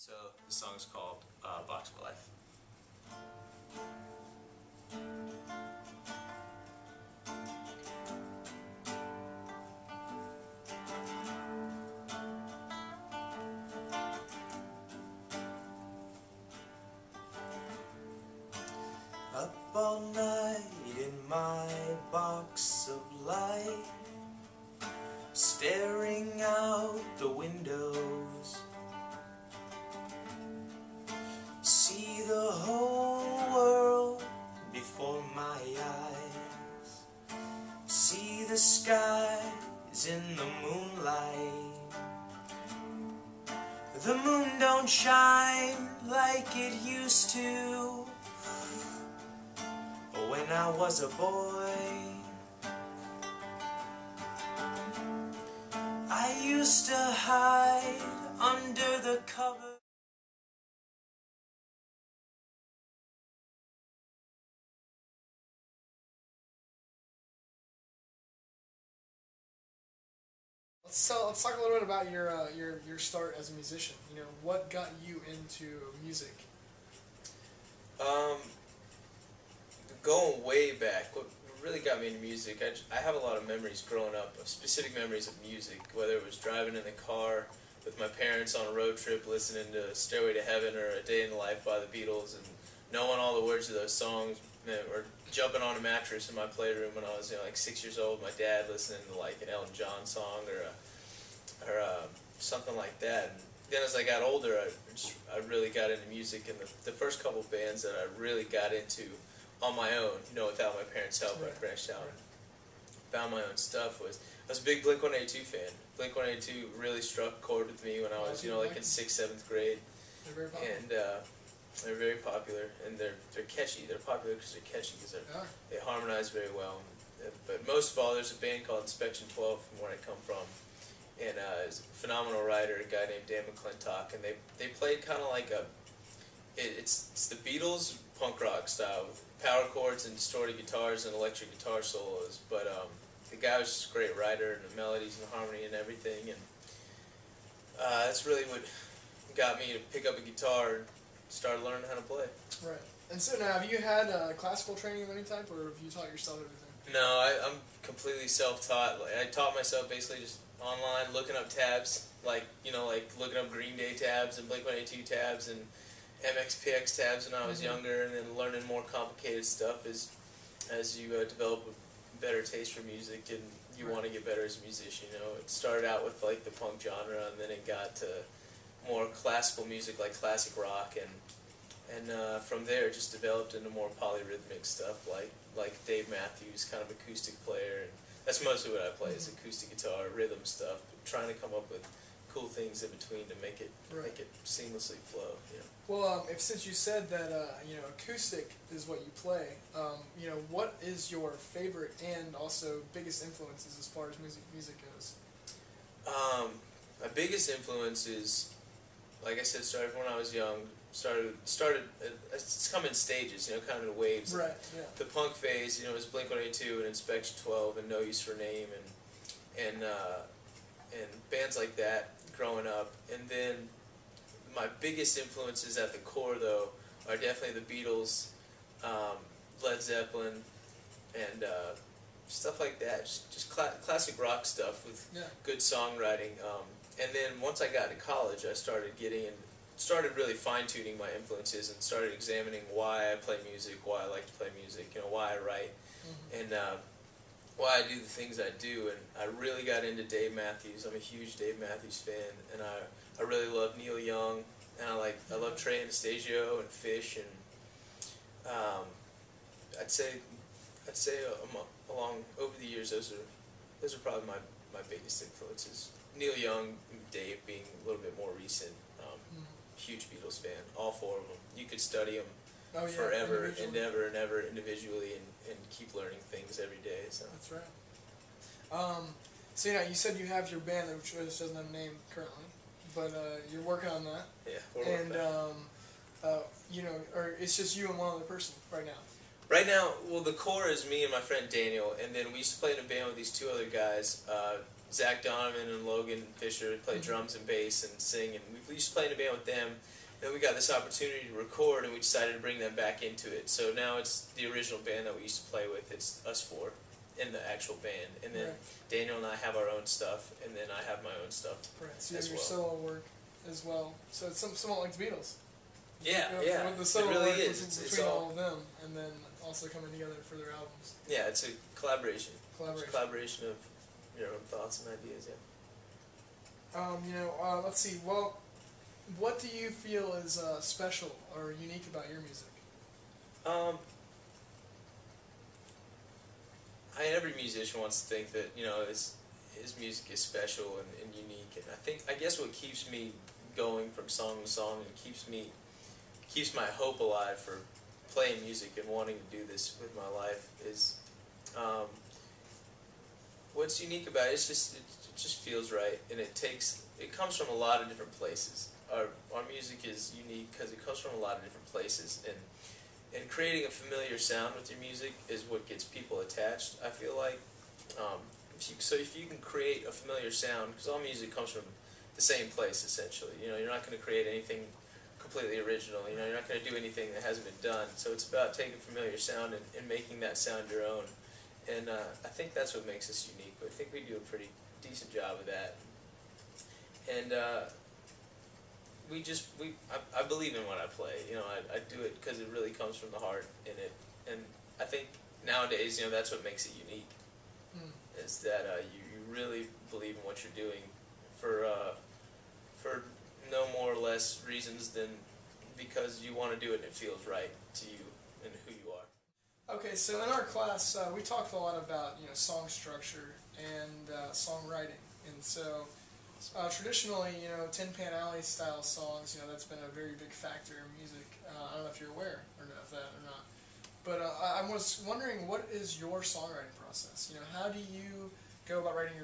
So the song's called Box of Life. Up all night in my box of life, staring out the windows, see the whole world before my eyes, see the skies in the moonlight. The moon don't shine like it used to when I was a boy. I used to hide under the cover. Let's talk a little bit about your start as a musician. You know, what got you into music? Going way back, what really got me into music, I have a lot of memories growing up, of specific memories of music, whether it was driving in the car with my parents on a road trip listening to Stairway to Heaven or A Day in the Life by the Beatles and knowing all the words of those songs, or jumping on a mattress in my playroom when I was like 6 years old, my dad listening to like an Elton John song or something like that. And then as I got older, I really got into music, and the first couple bands that I really got into on my own, without my parents' help, I branched out and found my own stuff. I was a big Blink-182 fan. Blink-182 really struck a chord with me when I was, like in 6th, 7th grade. They're very popular. And they're very popular, and they're catchy. They're popular because they're catchy, because they harmonize very well. But most of all, there's a band called Inspection 12 from where I come from, and it's a phenomenal writer, a guy named Dan McClintock, and they played kind of like it's the Beatles punk rock style with power chords and distorted guitars and electric guitar solos. But the guy was just a great writer, and the melodies and the harmony and everything, and that's really what got me to pick up a guitar and start learning how to play. Right. And so now, have you had classical training of any type, or have you taught yourself everything? No, I'm completely self-taught. I taught myself basically just online, looking up tabs, like looking up Green Day tabs and Blink-182 tabs and MXPX tabs when I was younger, and then learning more complicated stuff as you develop a better taste for music and you want to get better as a musician. It started out with like the punk genre, and then it got to more classical music like classic rock, and from there it just developed into more polyrhythmic stuff like Dave Matthews, kind of acoustic player, and that's mostly what I play is acoustic guitar, rhythm stuff, but trying to come up with cool things in between to make it seamlessly flow. Well, since you said that acoustic is what you play, what is your favorite and also biggest influences as far as music goes? My biggest influence is, like I said, started when I was young. It's come in stages, kind of in waves. Right. Yeah. The punk phase, was Blink-182 and Inspection 12 and No Use for Name and bands like that growing up. And then my biggest influences at the core, though, are definitely the Beatles, Led Zeppelin, and stuff like that. Just classic rock stuff with good songwriting. And then once I got to college, I started really fine-tuning my influences and started examining why I play music, why I like to play music, why I write, and why I do the things I do. And I really got into Dave Matthews. I'm a huge Dave Matthews fan, and I really love Neil Young, and I love Trey Anastasio and Fish, and I'd say along over the years those are probably my biggest influences. Neil Young, Dave being a little bit more recent. Huge Beatles fan, all four of them. You could study them forever and ever and ever individually and keep learning things every day. So. That's right. So you said you have your band, which doesn't have a name currently, but you're working on that. Yeah, we're working on that. Or it's just you and one other person right now. Right now, well, the core is me and my friend Daniel, and then we used to play in a band with these two other guys. Zach Donovan and Logan Fisher play drums and bass and sing, and we used to play in a band with them. Then we got this opportunity to record, and we decided to bring them back into it. So now it's the original band that we used to play with. It's us four in the actual band, and then Daniel and I have our own stuff, and then I have my own stuff. Right. So you have your solo work as well. So it's somewhat like the Beatles. Yeah, With the solo it really work is. Between all of them, and then also coming together for their albums. Yeah, it's a collaboration. Collaboration. It's a collaboration of your own thoughts and ideas. Yeah. Let's see. Well, what do you feel is special or unique about your music? Every musician wants to think that his music is special and unique, and I guess what keeps me going from song to song and keeps my hope alive for playing music and wanting to do this with my life is what's unique about it. It just feels right, and it comes from a lot of different places. Our music is unique because it comes from a lot of different places, and creating a familiar sound with your music is what gets people attached, I feel like. If you can create a familiar sound, because all music comes from the same place, essentially. You're not going to create anything completely original. You're not going to do anything that hasn't been done. So it's about taking a familiar sound and making that sound your own. And I think that's what makes us unique. I think we do a pretty decent job of that. And I believe in what I play. I do it because it really comes from the heart in it. And I think nowadays, that's what makes it unique. Is that you really believe in what you're doing for no more or less reasons than because you want to do it and it feels right to you and who you are. Okay, so in our class, we talked a lot about song structure and songwriting, and so traditionally, Tin Pan Alley style songs, that's been a very big factor in music. I don't know if you're aware of that or not, but I was wondering, what is your songwriting process? How do you go about writing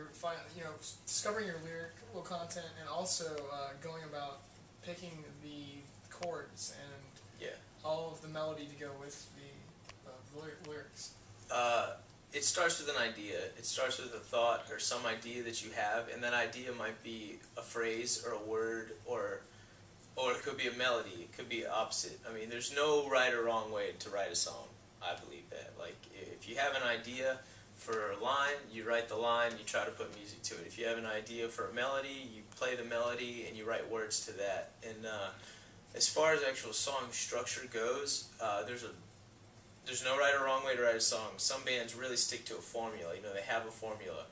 discovering your lyrical content, and also going about picking the chords and all of the melody to go with the lyrics? It starts with an idea. It starts with a thought or some idea that you have, and that idea might be a phrase or a word, or it could be a melody. It could be opposite. I mean, there's no right or wrong way to write a song. I believe that. Like, if you have an idea for a line, you write the line, you try to put music to it. If you have an idea for a melody, you play the melody and you write words to that. And as far as actual song structure goes, there's no right or wrong way to write a song. Some bands really stick to a formula. They have a formula.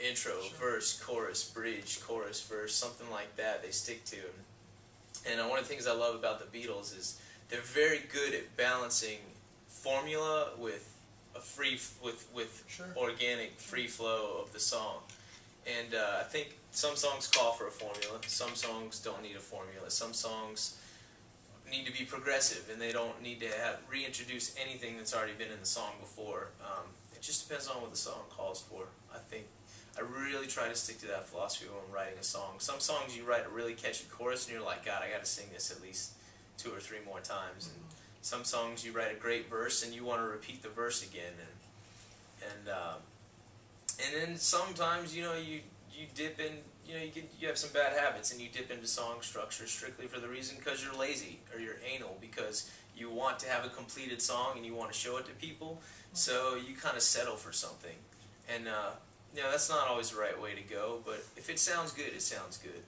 Intro, verse, chorus, bridge, chorus, verse, something like that they stick to. And one of the things I love about the Beatles is they're very good at balancing formula with organic free flow of the song. And I think some songs call for a formula. Some songs don't need a formula. Some songs need to be progressive, and they don't need to reintroduce anything that's already been in the song before. It just depends on what the song calls for. I think I really try to stick to that philosophy when I'm writing a song. Some songs you write a really catchy chorus, and you're like, God, I got to sing this at least 2 or 3 more times. And some songs you write a great verse, and you want to repeat the verse again. And then sometimes you dip in. You have some bad habits, and you dip into song structure strictly for the reason because you're lazy or you're anal, because you want to have a completed song and you want to show it to people, so you kind of settle for something. And that's not always the right way to go, but if it sounds good, it sounds good.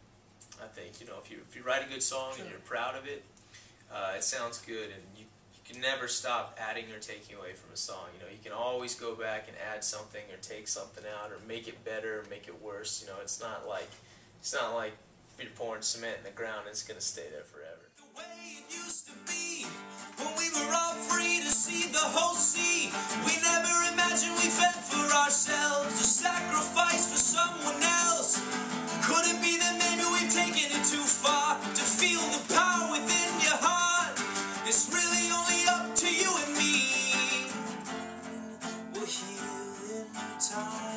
I think if you write a good song and you're proud of it, it sounds good, and you can never stop adding or taking away from a song. You can always go back and add something or take something out or make it better or make it worse. It's not like you're pouring cement in the ground and it's going to stay there forever. The way it used to be when we were all free to see the whole sea. We never imagined we fed for ourselves, to sacrifice for someone else. Could it be that maybe we've taken it too far to feel the power within your heart? It's really only up to you and me. We'll heal in time.